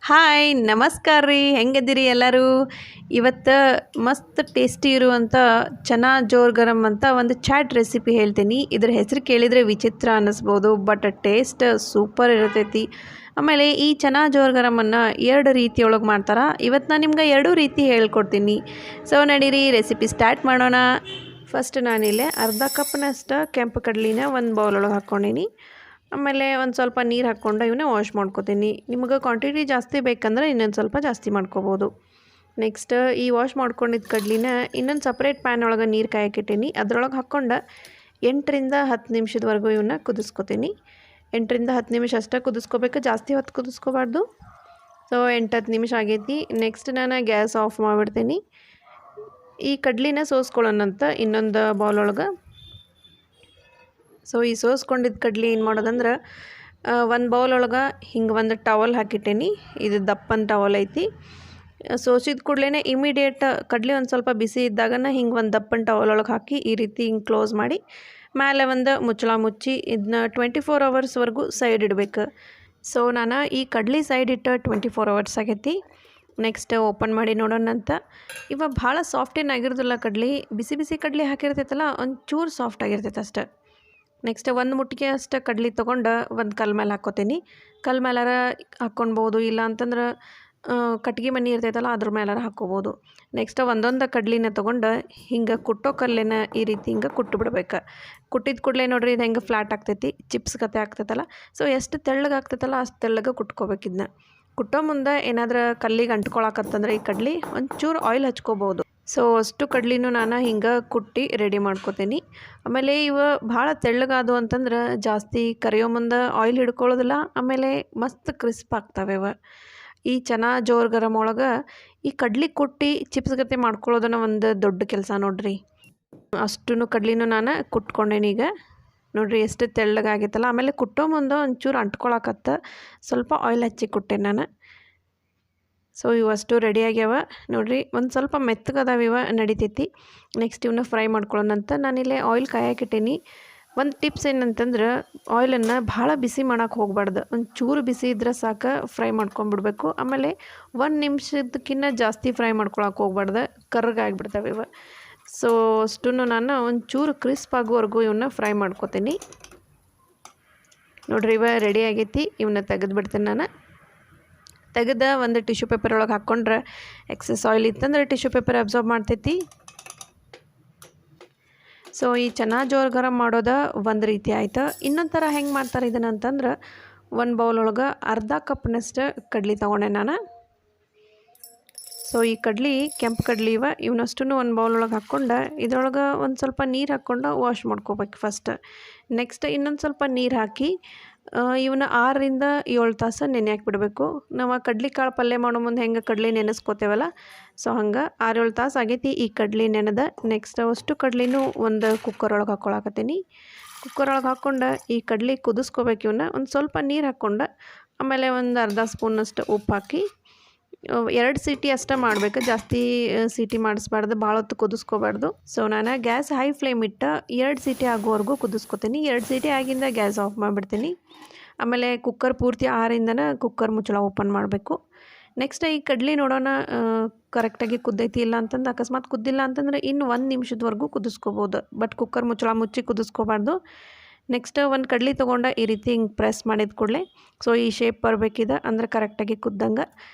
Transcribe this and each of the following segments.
Hi ನಮಸ್ಕಾರ ರೀ, ಹೆಂಗಿದ್ದೀರಿ ಎಲ್ಲರೂ? ಇವತ್ತು ಮಸ್ತ್ ಟೇಸ್ಟಿ ಇರುವಂಥ ಚನಾ ಜೋರ್ ಗರಂ ಅಂತ ಒಂದು ಚಾಟ್ ರೆಸಿಪಿ ಹೇಳ್ತೀನಿ. ಇದ್ರ ಹೆಸರು ಕೇಳಿದರೆ ವಿಚಿತ್ರ ಅನ್ನಿಸ್ಬೋದು, ಬಟ್ ಟೇಸ್ಟ್ ಸೂಪರ್ ಇರ್ತೈತಿ. ಆಮೇಲೆ ಈ ಚನಾ ಜೋರ್ ಗರಮನ್ನು 2 ರೀತಿಯೊಳಗೆ ಮಾಡ್ತಾರೆ. ಇವತ್ತು ನಾನು ನಿಮ್ಗೆ 2 ರೀತಿ ಹೇಳ್ಕೊಡ್ತೀನಿ. ಸೊ ನಡೀರಿ ರೆಸಿಪಿ ಸ್ಟಾರ್ಟ್ ಮಾಡೋಣ. ಫಸ್ಟ್ ನಾನಿಲ್ಲೇ ಅರ್ಧ ಕಪ್ನಷ್ಟು ಕೆಂಪು ಕಡ್ಲಿನ ಒಂದು ಬೌಲೊಳಗೆ ಹಾಕ್ಕೊಂಡೀನಿ. ಆಮೇಲೆ ಒಂದು ಸ್ವಲ್ಪ ನೀರು ಹಾಕ್ಕೊಂಡು ಇವನ್ನ ವಾಶ್ ಮಾಡ್ಕೊತೀನಿ. ನಿಮ್ಗೆ ಕ್ವಾಂಟಿಟಿ ಜಾಸ್ತಿ ಬೇಕಂದ್ರೆ ಇನ್ನೊಂದು ಸ್ವಲ್ಪ ಜಾಸ್ತಿ ಮಾಡ್ಕೋಬೋದು. ನೆಕ್ಸ್ಟ್ ಈ ವಾಶ್ ಮಾಡ್ಕೊಂಡಿದ್ದ ಕಡ್ಲಿನ ಇನ್ನೊಂದು ಸಪ್ರೇಟ್ ಪ್ಯಾನ್ ಒಳಗೆ ನೀರು ಕಾಯಕ್ಕಿಟ್ಟೀನಿ. ಅದ್ರೊಳಗೆ ಹಾಕ್ಕೊಂಡು 8ರಿಂದ 10 ನಿಮಿಷದವರೆಗೂ ಇವನ್ನ ಕುದಿಸ್ಕೊತೀನಿ. 8ರಿಂದ 10 ನಿಮಿಷ ಅಷ್ಟೇ ಕುದಿಸ್ಕೋಬೇಕು, ಜಾಸ್ತಿ ಹೊತ್ತು ಕುದಿಸ್ಕೋಬಾರ್ದು. ಸೊ 8-10 ನಿಮಿಷ ಆಗೈತಿ. ನೆಕ್ಸ್ಟ್ ನಾನು ಗ್ಯಾಸ್ ಆಫ್ ಮಾಡಿಬಿಡ್ತೀನಿ. ಈ ಕಡ್ಲಿನ ಸೋಸ್ಕೊಳ್ಳೋಣಂತ ಇನ್ನೊಂದು ಬೌಲೊಳಗೆ. ಸೊ ಈ ಸೋಸ್ಕೊಂಡಿದ್ದ ಕಡ್ಲಿ ಏನು ಮಾಡೋದಂದ್ರೆ ಒಂದು ಬೌಲೊಳಗೆ ಹಿಂಗೆ ಒಂದು ಟವಲ್ ಹಾಕಿಟ್ಟೇನಿ. ಇದು ದಪ್ಪನ ಟವಲ್ ಐತಿ. ಸೋಸಿದ ಕೂಡಲೇ ಇಮಿಡಿಯೇಟ್ ಕಡ್ಲಿ ಒಂದು ಸ್ವಲ್ಪ ಬಿಸಿ ಇದ್ದಾಗನ ಹಿಂಗೆ ಒಂದು ದಪ್ಪನ ಟವಲ್ ಒಳಗೆ ಹಾಕಿ ಈ ರೀತಿ ಹಿಂಗೆ ಕ್ಲೋಸ್ ಮಾಡಿ ಮೇಲೆ ಒಂದು ಮುಚ್ಚಳ ಮುಚ್ಚಿ ಇದನ್ನ 24 ಅವರ್ಸ್ವರೆಗೂ ಸೈಡ್ ಇಡಬೇಕು. ಸೊ ನಾನು ಈ ಕಡ್ಲಿ ಸೈಡ್ ಇಟ್ಟು 24 ಅವರ್ಸ್ ಆಗೈತಿ. ನೆಕ್ಸ್ಟ್ ಓಪನ್ ಮಾಡಿ ನೋಡೋಣಂತ. ಇವಾಗ ಭಾಳ ಸಾಫ್ಟ್ ಏನಾಗಿರೋದಿಲ್ಲ ಕಡ್ಲಿ, ಬಿಸಿ ಬಿಸಿ ಕಡ್ಲಿ ಹಾಕಿರ್ತೈತಲ್ಲ ಒಂಚೂರು ಸಾಫ್ಟ್ ಆಗಿರ್ತೈತೆ ಅಷ್ಟೆ. ನೆಕ್ಸ್ಟ್ ಒಂದು ಮುಟ್ಟಿಗೆ ಅಷ್ಟು ಕಡ್ಲಿ ತೊಗೊಂಡು ಒಂದು ಕಲ್ ಮೇಲೆ ಹಾಕ್ಕೋತೀನಿ. ಕಲ್ ಮೇಲಾರ ಹಾಕ್ಕೊಳ್ಬೋದು, ಇಲ್ಲ ಅಂತಂದ್ರೆ ಕಟ್ಗೆ ಮನೆ ಇರ್ತೈತಲ್ಲ ಅದ್ರ ಮೇಲಾರ ಹಾಕ್ಕೋಬೋದು. ನೆಕ್ಸ್ಟ್ ಒಂದೊಂದು ಕಡ್ಲಿನ ತೊಗೊಂಡು ಹಿಂಗೆ ಕುಟ್ಟೋ ಕಲ್ಲಿನ ಈ ರೀತಿ ಹಿಂಗೆ ಕುಟ್ಟು ಬಿಡ್ಬೇಕು. ಕುಟ್ಟಿದ ಕೂಡಲೇ ನೋಡ್ರಿ ಇದು ಹೆಂಗೆ ಫ್ಲಾಟ್ ಆಗ್ತೈತಿ, ಚಿಪ್ಸ್ ಕತೆ ಆಗ್ತೈತಲ್ಲ. ಸೊ ಎಷ್ಟು ತೆಳ್ಳಗೆ ಆಗ್ತೈತಲ್ಲ ಅಷ್ಟು ತೆಳ್ಳಗೆ ಕುಟ್ಕೋಬೇಕು. ಇದನ್ನ ಕುಟ್ಟೋ ಮುಂದೆ ಏನಾದರೂ ಕಲ್ಲಿಗೆ ಅಂಟ್ಕೊಳಕತ್ತಂದ್ರೆ ಈ ಕಡ್ಲಿ ಒಂಚೂರು ಆಯಿಲ್ ಹಚ್ಕೋಬೋದು. ಸೊ ಅಷ್ಟು ಕಡ್ಲಿನೂ ನಾನು ಹಿಂಗೆ ಕುಟ್ಟಿ ರೆಡಿ ಮಾಡ್ಕೋತೀನಿ. ಆಮೇಲೆ ಇವು ಭಾಳ ತೆಳ್ಳಗಾದು ಅಂತಂದ್ರೆ ಜಾಸ್ತಿ ಕರಿಯೋ ಮುಂದೆ ಆಯಿಲ್ ಹಿಡ್ಕೊಳ್ಳೋದಿಲ್ಲ, ಆಮೇಲೆ ಮಸ್ತ್ ಕ್ರಿಸ್ಪ್ ಆಗ್ತವೆ ಇವು. ಈ ಚನಾ ಜೋರ್ ಗರಂ ಒಳಗೆ ಈ ಕಡ್ಲಿ ಕುಟ್ಟಿ ಚಿಪ್ಸ್ ಗತೆ ಮಾಡ್ಕೊಳ್ಳೋದನ್ನ ಒಂದು ದೊಡ್ಡ ಕೆಲಸ ನೋಡ್ರಿ. ಅಷ್ಟು ಕಡ್ಲಿನೂ ನಾನು ಕುಟ್ಕೊಂಡೇನಿ. ಈಗ ನೋಡ್ರಿ ಎಷ್ಟು ತೆಳ್ಳಗಾಗೈತಲ್ಲ. ಆಮೇಲೆ ಕುಟ್ಟೋ ಮುಂದೆ ಒಂಚೂರು ಅಂಟ್ಕೊಳಕತ್ತ ಸ್ವಲ್ಪ ಆಯಿಲ್ ಹಚ್ಚಿ ಕುಟ್ಟೆ ನಾನು. ಸೊ ಇವಷ್ಟು ರೆಡಿ ಆಗ್ಯಾವ ನೋಡಿರಿ. ಒಂದು ಸ್ವಲ್ಪ ಮೆತ್ತಗದಾವ, ಇವ ನಡಿತೈತಿ. ನೆಕ್ಸ್ಟ್ ಇವನ್ನ ಫ್ರೈ ಮಾಡ್ಕೊಳ್ಳೋಣಂತ ನಾನಿಲ್ಲೇ ಆಯಿಲ್ ಕಾಯಕ್ಕಿಟ್ಟೀನಿ. ಒಂದು ಟಿಪ್ಸ್ ಏನಂತಂದ್ರೆ ಆಯಿಲನ್ನು ಭಾಳ ಬಿಸಿ ಮಾಡೋಕ್ಕೆ ಹೋಗ್ಬಾರ್ದು, ಒಂದು ಚೂರು ಬಿಸಿ ಇದ್ರೆ ಸಾಕು ಫ್ರೈ ಮಾಡ್ಕೊಂಬಿಡ್ಬೇಕು. ಆಮೇಲೆ 1 ನಿಮಿಷದಕ್ಕಿಂತ ಜಾಸ್ತಿ ಫ್ರೈ ಮಾಡ್ಕೊಳಕ್ಕೆ ಹೋಗ್ಬಾರ್ದು, ಕರ್ರಗಾಗಿಬಿಡ್ತವೆ ಇವ. ಸೊ ಅಷ್ಟು ನಾನು ಒಂದು ಚೂರು ಕ್ರಿಸ್ಪ್ ಆಗೋವರೆಗೂ ಇವನ್ನ ಫ್ರೈ ಮಾಡ್ಕೊತೀನಿ. ನೋಡ್ರಿ ಇವ ರೆಡಿ ಆಗೈತಿ. ಇವನ್ನ ತೆಗೆದುಬಿಡ್ತೀನಿ ನಾನು. ತೆಗೆದು ಒಂದು ಟಿಶ್ಯೂ ಪೇಪರ್ ಒಳಗೆ ಹಾಕ್ಕೊಂಡ್ರೆ ಎಕ್ಸೆಸ್ ಆಯಿಲ್ ಇತ್ತಂದ್ರೆ ಟಿಶ್ಯೂ ಪೇಪರ್ ಅಬ್ಸಾರ್ಬ್ ಮಾಡ್ತೈತಿ. ಸೊ ಈ ಚನಾ ಜೋರ್ ಗರಂ ಮಾಡೋದು ಒಂದು ರೀತಿ ಆಯ್ತು. ಇನ್ನೊಂದು ಥರ ಹೆಂಗೆ ಮಾಡ್ತಾರೆ ಇದನ್ನು ಅಂತಂದ್ರೆ ಒಂದು ಬೌಲ್ ಒಳಗೆ ಅರ್ಧ ಕಪ್ನಷ್ಟು ಕಡ್ಲಿ ತೊಗೊಂಡೆ ನಾನು. ಸೊ ಈ ಕಡ್ಲಿ ಕೆಂಪು ಕಡ್ಲಿ ಇವನಷ್ಟು ಒಂದು ಬೌಲ್ ಒಳಗೆ ಹಾಕ್ಕೊಂಡು ಇದ್ರೊಳಗೆ ಒಂದು ಸ್ವಲ್ಪ ನೀರು ಹಾಕ್ಕೊಂಡು ವಾಶ್ ಮಾಡ್ಕೋಬೇಕು ಫಸ್ಟ್. ನೆಕ್ಸ್ಟ್ ಇನ್ನೊಂದು ಸ್ವಲ್ಪ ನೀರು ಹಾಕಿ ಇವನ್ನ 6ರಿಂದ 7 ತಾಸು ನೆನೆ ಹಾಕಿಬಿಡ್ಬೇಕು. ನಾವು ಕಡ್ಲಿ ಕಾಳು ಪಲ್ಯ ಮಾಡೋ ಮುಂದೆ ಹೆಂಗೆ ಕಡ್ಲಿ ನೆನೆಸ್ಕೋತೇವಲ್ಲ, ಸೊ ಹಂಗೆ 6-7 ತಾಸು ಆಗೈತಿ ಈ ಕಡ್ಲಿ ನೆನೆದ. ನೆಕ್ಸ್ಟ್ ಅಷ್ಟು ಕಡ್ಲಿನೂ ಒಂದು ಕುಕ್ಕರ್ ಒಳಗೆ ಹಾಕ್ಕೊಳಕತ್ತೀನಿ. ಕುಕ್ಕರ್ ಒಳಗೆ ಹಾಕ್ಕೊಂಡು ಈ ಕಡ್ಲಿ ಕುದಿಸ್ಕೋಬೇಕು. ಇವನ್ನ ಒಂದು ಸ್ವಲ್ಪ ನೀರು ಹಾಕ್ಕೊಂಡು ಆಮೇಲೆ ಒಂದು ಅರ್ಧ ಸ್ಪೂನಷ್ಟು ಉಪ್ಪು ಹಾಕಿ 2 ಸೀಟಿ ಅಷ್ಟೇ ಮಾಡಬೇಕು, ಜಾಸ್ತಿ ಸೀಟಿ ಮಾಡಿಸ್ಬಾರ್ದು, ಭಾಳ ಹೊತ್ತು ಕುದಿಸ್ಕೋಬಾರ್ದು. ಸೊ ನಾನು ಗ್ಯಾಸ್ ಹೈ ಫ್ಲೇಮ್ ಇಟ್ಟು 2 ಸೀಟಿ ಆಗೋವರೆಗೂ ಕುದಿಸ್ಕೊತೀನಿ. 2 ಸೀಟಿ ಆಗಿಂದ ಗ್ಯಾಸ್ ಆಫ್ ಮಾಡಿಬಿಡ್ತೀನಿ. ಆಮೇಲೆ ಕುಕ್ಕರ್ ಪೂರ್ತಿ ಆರಿಂದನೇ ಕುಕ್ಕರ್ ಮುಚ್ಚಳ ಓಪನ್ ಮಾಡಬೇಕು. ನೆಕ್ಸ್ಟ್ ಈ ಕಡ್ಲಿ ನೋಡೋಣ ಕರೆಕ್ಟಾಗಿ ಕುದ್ದೈತಿ ಇಲ್ಲ ಅಂತಂದು. ಅಕಸ್ಮಾತ್ ಕುದ್ದಿಲ್ಲ ಅಂತಂದ್ರೆ ಇನ್ನು 1 ನಿಮಿಷದವರೆಗೂ ಕುದಿಸ್ಕೋಬೋದು, ಬಟ್ ಕುಕ್ಕರ್ ಮುಚ್ಚಳ ಮುಚ್ಚಿ ಕುದಿಸ್ಕೋಬಾರ್ದು. ನೆಕ್ಸ್ಟ್ ಒಂದು ಕಡ್ಲಿ ತೊಗೊಂಡು ಈ ರೀತಿ ಹಿಂಗೆ ಪ್ರೆಸ್ ಮಾಡಿದ ಕೂಡಲೇ ಸೊ ಈ ಶೇಪ್ ಬರಬೇಕಿದೆ ಅಂದ್ರೆ ಕರೆಕ್ಟಾಗಿ ಕುದ್ದಂಗೆ.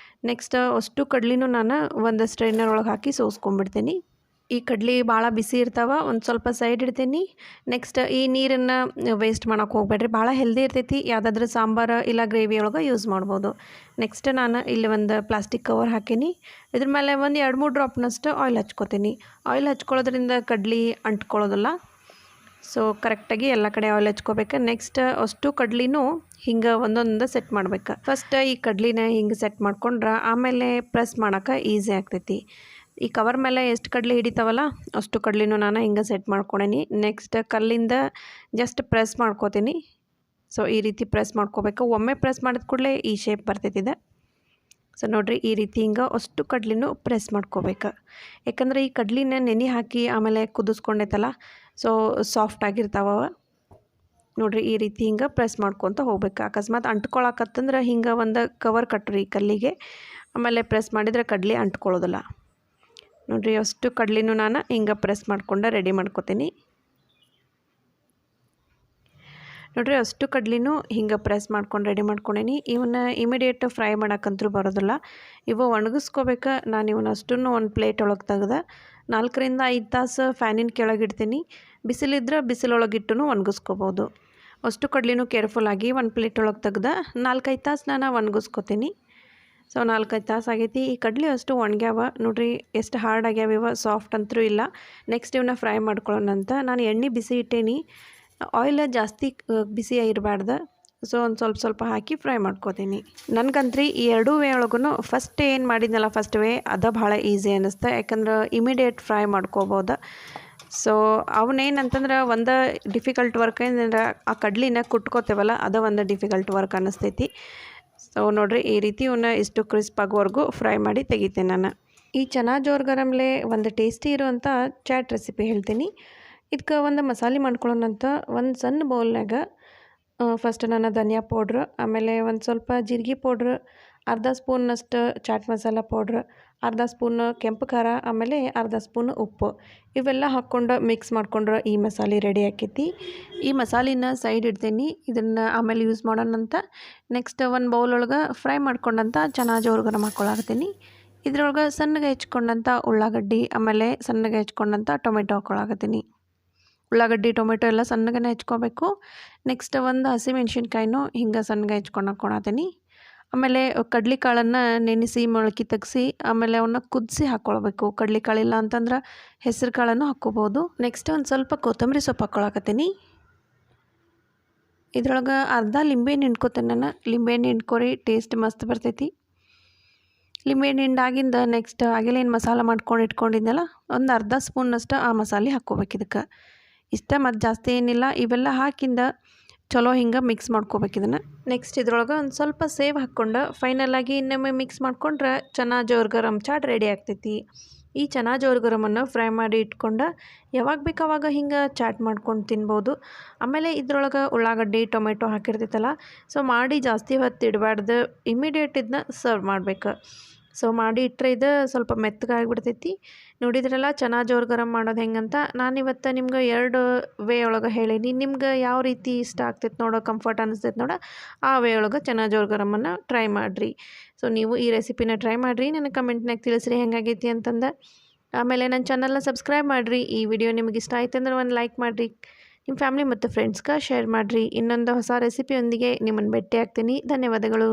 ನೆಕ್ಸ್ಟ್ ಅಷ್ಟು ಕಡ್ಲಿನೂ ನಾನು ಒಂದು ಸ್ಟ್ರೈನರ್ ಒಳಗೆ ಹಾಕಿ ಸೋಸ್ಕೊಂಡ್ಬಿಡ್ತೀನಿ. ಈ ಕಡ್ಲಿ ಭಾಳ ಬಿಸಿ ಇರ್ತಾವೆ, ಒಂದು ಸ್ವಲ್ಪ ಸೈಡ್ ಇಡ್ತೀನಿ. ನೆಕ್ಸ್ಟ್ ಈ ನೀರನ್ನು ವೇಸ್ಟ್ ಮಾಡೋಕ್ಕೆ ಹೋಗ್ಬೇಡ್ರಿ, ಭಾಳ ಹೆಲ್ದಿ ಇರ್ತೈತಿ. ಯಾವುದಾದ್ರೂ ಸಾಂಬಾರು ಇಲ್ಲ ಗ್ರೇವಿ ಒಳಗೆ ಯೂಸ್ ಮಾಡ್ಬೋದು. ನೆಕ್ಸ್ಟ್ ನಾನು ಇಲ್ಲಿ ಒಂದು ಪ್ಲಾಸ್ಟಿಕ್ ಕವರ್ ಹಾಕೀನಿ. ಇದ್ರ ಮೇಲೆ ಒಂದು 2-3 ಡ್ರಾಪ್ನಷ್ಟು ಆಯಿಲ್ ಹಚ್ಕೋತೀನಿ. ಆಯಿಲ್ ಹಚ್ಕೊಳ್ಳೋದ್ರಿಂದ ಕಡ್ಲಿ ಅಂಟ್ಕೊಳ್ಳೋದಿಲ್ಲ. ಸೊ ಕರೆಕ್ಟಾಗಿ ಎಲ್ಲ ಕಡೆ ಆಯಿಲ್ ಹಚ್ಕೋಬೇಕು. ನೆಕ್ಸ್ಟ್ ಅಷ್ಟು ಕಡ್ಲಿನೂ ಹಿಂಗೆ ಒಂದೊಂದು ಸೆಟ್ ಮಾಡ್ಬೇಕು. ಫಸ್ಟ್ ಈ ಕಡ್ಲಿನ ಹಿಂಗೆ ಸೆಟ್ ಮಾಡ್ಕೊಂಡ್ರೆ ಆಮೇಲೆ ಪ್ರೆಸ್ ಮಾಡೋಕೆ ಈಸಿ ಆಗ್ತೈತಿ. ಈ ಕವರ್ ಮೇಲೆ ಎಷ್ಟು ಕಡ್ಲಿ ಹಿಡಿತಾವಲ್ಲ ಅಷ್ಟು ಕಡ್ಲಿನೂ ನಾನು ಹಿಂಗೆ ಸೆಟ್ ಮಾಡ್ಕೊಂಡೇನಿ. ನೆಕ್ಸ್ಟ್ ಕಲ್ಲಿಂದ ಜಸ್ಟ್ ಪ್ರೆಸ್ ಮಾಡ್ಕೋತೀನಿ. ಸೊ ಈ ರೀತಿ ಪ್ರೆಸ್ ಮಾಡ್ಕೋಬೇಕು. ಒಮ್ಮೆ ಪ್ರೆಸ್ ಮಾಡಿದ ಕೂಡಲೇ ಈ ಶೇಪ್ ಬರ್ತೈತಿದೆ. ಸೊ ನೋಡಿರಿ ಈ ರೀತಿ ಹಿಂಗೆ ಅಷ್ಟು ಕಡ್ಲಿನೂ ಪ್ರೆಸ್ ಮಾಡ್ಕೋಬೇಕು. ಯಾಕಂದರೆ ಈ ಕಡ್ಲಿನ ನೆನೆ ಹಾಕಿ ಆಮೇಲೆ ಕುದಿಸ್ಕೊಂಡೈತಲ್ಲ, ಸೊ ಸಾಫ್ಟ್ ಆಗಿರ್ತಾವ. ನೋಡಿರಿ ಈ ರೀತಿ ಹಿಂಗೆ ಪ್ರೆಸ್ ಮಾಡ್ಕೊತ ಹೋಗ್ಬೇಕು. ಅಕಸ್ಮಾತ್ ಅಂಟ್ಕೊಳಕತ್ತಂದ್ರೆ ಹಿಂಗೆ ಒಂದು ಕವರ್ ಕಟ್ರಿ ಕಲ್ಲಿಗೆ, ಆಮೇಲೆ ಪ್ರೆಸ್ ಮಾಡಿದರೆ ಕಡ್ಲಿ ಅಂಟ್ಕೊಳ್ಳೋದಿಲ್ಲ. ನೋಡಿರಿ ಅಷ್ಟು ಕಡ್ಲಿನೂ ನಾನು ಹಿಂಗೆ ಪ್ರೆಸ್ ಮಾಡ್ಕೊಂಡು ರೆಡಿ ಮಾಡ್ಕೊತೀನಿ. ನೋಡಿರಿ ಅಷ್ಟು ಕಡ್ಲಿನೂ ಹಿಂಗೆ ಪ್ರೆಸ್ ಮಾಡ್ಕೊಂಡು ರೆಡಿ ಮಾಡ್ಕೊಂಡೇನಿ. ಇವನ್ನ ಇಮಿಡಿಯೇಟ್ ಫ್ರೈ ಮಾಡೋಕ್ಕಂತೂ ಬರೋದಿಲ್ಲ, ಇವು ಒಣಗಿಸ್ಕೋಬೇಕು. ನಾನು ಇವನ್ನ ಅಷ್ಟನ್ನು ಒಂದು ಪ್ಲೇಟ್ ಒಳಗೆ ತೆಗೆದು 4 ರಿಂದ 5 ತಾಸು ಫ್ಯಾನಿನ ಕೆಳಗೆ ಇಡ್ತೀನಿ. ಬಿಸಿಲಿದ್ರೆ ಬಿಸಿಲೊಳಗಿಟ್ಟು ಒಣಗಿಸ್ಕೋಬೋದು. ಅಷ್ಟು ಕಡ್ಲಿನೂ ಕೇರ್ಫುಲ್ಲಾಗಿ ಒಂದು ಪ್ಲೇಟ್ ಒಳಗೆ ತೆಗ್ದು 4-5 ತಾಸು ನಾನು ಒಣಗಿಸ್ಕೋತೀನಿ. ಸೊ 4-5 ತಾಸು ಆಗೈತಿ. ಈ ಕಡ್ಲಿ ಅಷ್ಟು ಒಣಗ್ಯಾವ ನೋಡಿರಿ, ಎಷ್ಟು ಹಾರ್ಡ್ ಆಗ್ಯಾವ, ಇವ ಸಾಫ್ಟ್ ಅಂತೂ ಇಲ್ಲ. ನೆಕ್ಸ್ಟ್ ಇವನ್ನ ಫ್ರೈ ಮಾಡ್ಕೊಳ್ಳೋಣಂತ ನಾನು ಎಣ್ಣೆ ಬಿಸಿ ಇಟ್ಟೇನಿ. ಆಯಿಲ್ ಜಾಸ್ತಿ ಬಿಸಿ ಇರಬಾರ್ದು. ಸೊ ಒಂದು ಸ್ವಲ್ಪ ಹಾಕಿ ಫ್ರೈ ಮಾಡ್ಕೋತೀನಿ. ನನಗಂತ್ರಿ ಈ ಎರಡೂ ವೇ ಒಳಗೂ ಫಸ್ಟ್ ಏನು ಮಾಡಿದ್ನಲ್ಲ, ಫಸ್ಟ್ ವೇ ಅದು ಭಾಳ ಈಸಿ ಅನ್ನಿಸ್ತು. ಯಾಕಂದ್ರೆ ಇಮಿಡಿಯೇಟ್ ಫ್ರೈ ಮಾಡ್ಕೋಬೋದು. ಸೊ ಅವನೇನಂತಂದ್ರೆ ಒಂದು ಡಿಫಿಕಲ್ಟ್ ವರ್ಕ್ ಏನಂದ್ರೆ ಆ ಕಡ್ಲಿನ ಕುಟ್ಕೋತೇವಲ್ಲ, ಅದು ಒಂದು ಡಿಫಿಕಲ್ಟ್ ವರ್ಕ್ ಅನ್ನಿಸ್ತೈತಿ. ಸೊ ನೋಡಿರಿ ಈ ರೀತಿ ಇವನ್ನ ಇಷ್ಟು ಕ್ರಿಸ್ಪ್ ಆಗೋವರೆಗೂ ಫ್ರೈ ಮಾಡಿ ತೆಗಿತೇನೆ ನಾನು. ಈ ಚನಾ ಜೋರ್ ಗರಮ್ಲೆ ಒಂದು ಟೇಸ್ಟಿ ಇರುವಂಥ ಚಾಟ್ ರೆಸಿಪಿ ಹೇಳ್ತೀನಿ. ಇದಕ್ಕೆ ಒಂದು ಮಸಾಲೆ ಮಾಡ್ಕೊಳ್ಳೋಣಂತ. ಒಂದು ಸಣ್ಣ ಬೌಲ್ನಾಗ ಫಸ್ಟ್ ನಾನು ಧನಿಯಾ ಪೌಡ್ರ್, ಆಮೇಲೆ ಒಂದು ಸ್ವಲ್ಪ ಜೀರಿಗೆ ಪೌಡ್ರ್, ಅರ್ಧ ಸ್ಪೂನ್ನಷ್ಟು ಚಾಟ್ ಮಸಾಲ ಪೌಡ್ರ್, ಅರ್ಧ ಸ್ಪೂನ್ ಕೆಂಪು ಖಾರ, ಆಮೇಲೆ ಅರ್ಧ ಸ್ಪೂನ್ ಉಪ್ಪು, ಇವೆಲ್ಲ ಹಾಕ್ಕೊಂಡು ಮಿಕ್ಸ್ ಮಾಡ್ಕೊಂಡ್ರೆ ಈ ಮಸಾಲೆ ರೆಡಿ ಆಕೈತಿ. ಈ ಮಸಾಲಿನ ಸೈಡ್ ಇಡ್ತೀನಿ. ಇದನ್ನು ಆಮೇಲೆ ಯೂಸ್ ಮಾಡೋಣಂತ. ನೆಕ್ಸ್ಟ್ ಒಂದು ಬೌಲ್ ಒಳಗೆ ಫ್ರೈ ಮಾಡ್ಕೊಂಡಂಥ ಚನಾ ಜೋರ್ ಗರಮ್ ಹಾಕ್ಕೊಳಕತ್ತೀನಿ. ಇದ್ರೊಳಗೆ ಸಣ್ಣಗೆ ಹೆಚ್ಕೊಂಡಂಥ ಉಳ್ಳಾಗಡ್ಡಿ, ಆಮೇಲೆ ಸಣ್ಣಗೆ ಹೆಚ್ಕೊಂಡಂಥ ಟೊಮೆಟೊ ಹಾಕ್ಕೊಳಕತ್ತೀನಿ. ಉಳ್ಳಾಗಡ್ಡಿ ಟೊಮೆಟೊ ಎಲ್ಲ ಸಣ್ಣಗೆ ಹೆಚ್ಕೋಬೇಕು. ನೆಕ್ಸ್ಟ್ ಒಂದು ಹಸಿಮೆಣ್ಸಿನ್ಕಾಯಿನೂ ಹಿಂಗೆ ಸಣ್ಣಗೆ ಹೆಚ್ಕೊಂಡು ಹಾಕ್ಕೊಳತ್ತೀನಿ. ಆಮೇಲೆ ಕಡ್ಲೆಕಾಳನ್ನು ನೆನೆಸಿ ಮೊಳಕೆ ತೆಗೆಸಿ ಆಮೇಲೆ ಅವನ್ನ ಕುದಿಸಿ ಹಾಕ್ಕೊಳ್ಬೇಕು. ಕಡ್ಲೆಕಾಳಿಲ್ಲ ಅಂತಂದ್ರೆ ಹೆಸರು ಕಾಳನ್ನು ಹಾಕ್ಕೋಬೋದು. ನೆಕ್ಸ್ಟ್ ಒಂದು ಸ್ವಲ್ಪ ಕೊತ್ತಂಬರಿ ಸೊಪ್ಪು ಹಾಕ್ಕೊಳಕತ್ತೀನಿ. ಇದ್ರೊಳಗೆ ಅರ್ಧ ಲಿಂಬೆಹಣ್ಣು ಹಿಂಡ್ಕೊತೇನೆ ನಾನು. ಲಿಂಬೆಹಣ್ಣು ಹಿಂಡ್ಕೊರಿ, ಟೇಸ್ಟ್ ಮಸ್ತ್ ಬರ್ತೈತಿ. ಲಿಂಬೆಹಣ್ಣು ಹಿಂಡಾಗಿಂದ ನೆಕ್ಸ್ಟ್ ಆಗಲೇನು ಮಸಾಲ ಮಾಡ್ಕೊಂಡು ಇಟ್ಕೊಂಡಿದ್ನಲ್ಲ, ಒಂದು ಅರ್ಧ ಸ್ಪೂನ್ನಷ್ಟು ಆ ಮಸಾಲೆ ಹಾಕ್ಕೋಬೇಕು ಇದಕ್ಕೆ. ಇಷ್ಟ ಮತ್ತು ಜಾಸ್ತಿ ಏನಿಲ್ಲ. ಇವೆಲ್ಲ ಹಾಕಿಂದ ಚಲೋ ಹಿಂಗೆ ಮಿಕ್ಸ್ ಮಾಡ್ಕೋಬೇಕು ಇದನ್ನು. ನೆಕ್ಸ್ಟ್ ಇದ್ರೊಳಗೆ ಒಂದು ಸ್ವಲ್ಪ ಸೇವ್ ಹಾಕ್ಕೊಂಡು ಫೈನಲಾಗಿ ಇನ್ನೊಮ್ಮೆ ಮಿಕ್ಸ್ ಮಾಡ್ಕೊಂಡ್ರೆ ಚನಾ ಜೋರ್ ಗರಮ್ ಚಾಟ್ ರೆಡಿ ಆಗ್ತೈತಿ. ಈ ಚನಾ ಜೋರ್ ಗರಮನ್ನು ಫ್ರೈ ಮಾಡಿ ಇಟ್ಕೊಂಡು ಯಾವಾಗ ಬೇಕು ಅವಾಗ ಹಿಂಗೆ ಚಾಟ್ ಮಾಡ್ಕೊಂಡು ತಿನ್ಬೋದು. ಆಮೇಲೆ ಇದ್ರೊಳಗೆ ಉಳ್ಳಾಗಡ್ಡಿ ಟೊಮೆಟೊ ಹಾಕಿರ್ತೈತಲ್ಲ, ಸೊ ಮಾಡಿ ಜಾಸ್ತಿ ಹೊತ್ತು ಇಡಬಾರ್ದು, ಇಮಿಡಿಯೇಟ್ ಇದನ್ನ ಸರ್ವ್ ಮಾಡಬೇಕು. ಸೊ ಮಾಡಿ ಇಟ್ಟರೆ ಇದು ಸ್ವಲ್ಪ ಮೆತ್ತಗಾಗಿಬಿಡ್ತೈತಿ. ನೋಡಿದ್ರಲ್ಲ ಚನಾ ಜೋರ್ ಗರಮ್ ಮಾಡೋದು ಹೆಂಗಂತ. ನಾನಿವತ್ತು ನಿಮ್ಗೆ 2 ವೇ ಒಳಗೆ ಹೇಳೀನಿ. ನಿಮ್ಗೆ ಯಾವ ರೀತಿ ಇಷ್ಟ ಆಗ್ತೈತೆ ನೋಡೋ, ಕಂಫರ್ಟ್ ಅನಿಸ್ತೈತೆ ನೋಡೋ, ಆ ವೇ ಒಳಗೆ ಚನಾ ಜೋರ್ ಗರಮನ್ನು ಟ್ರೈ ಮಾಡಿರಿ. ಸೊ ನೀವು ಈ ರೆಸಿಪಿನ ಟ್ರೈ ಮಾಡಿರಿ, ನನಗೆ ಕಮೆಂಟ್ನಾಗ ತಿಳಿಸ್ರಿ ಹೆಂಗಾಗೈತಿ ಅಂತಂದು. ಆಮೇಲೆ ನನ್ನ ಚಾನಲ್ನ ಸಬ್ಸ್ಕ್ರೈಬ್ ಮಾಡಿರಿ. ಈ ವಿಡಿಯೋ ನಿಮಗೆ ಇಷ್ಟ ಆಯ್ತು ಅಂದ್ರೆ ಒಂದು ಲೈಕ್ ಮಾಡಿರಿ, ನಿಮ್ಮ ಫ್ಯಾಮಿಲಿ ಮತ್ತು ಫ್ರೆಂಡ್ಸ್ಗೆ ಶೇರ್ ಮಾಡಿರಿ. ಇನ್ನೊಂದು ಹೊಸ ರೆಸಿಪಿಯೊಂದಿಗೆ ನಿಮ್ಮನ್ನು ಭೇಟಿ ಆಗ್ತೀನಿ. ಧನ್ಯವಾದಗಳು.